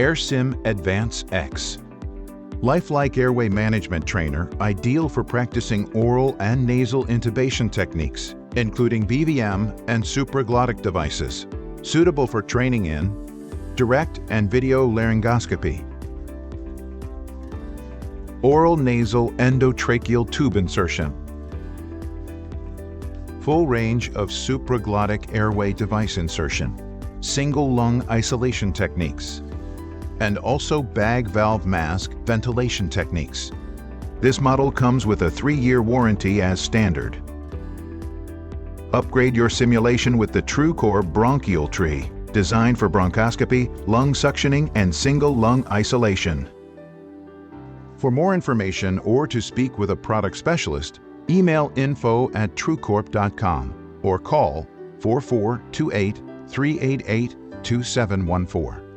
AirSim Advance X. Lifelike airway management trainer, ideal for practicing oral and nasal intubation techniques, including BVM and supraglottic devices. Suitable for training in direct and video laryngoscopy, oral nasal endotracheal tube insertion, full range of supraglottic airway device insertion, single lung isolation techniques, and also bag valve mask ventilation techniques. This model comes with a 3-year warranty as standard. Upgrade your simulation with the TruCorp bronchial tree, designed for bronchoscopy, lung suctioning, and single lung isolation. For more information or to speak with a product specialist, email info@trucorp.com or call 4428 388 2714.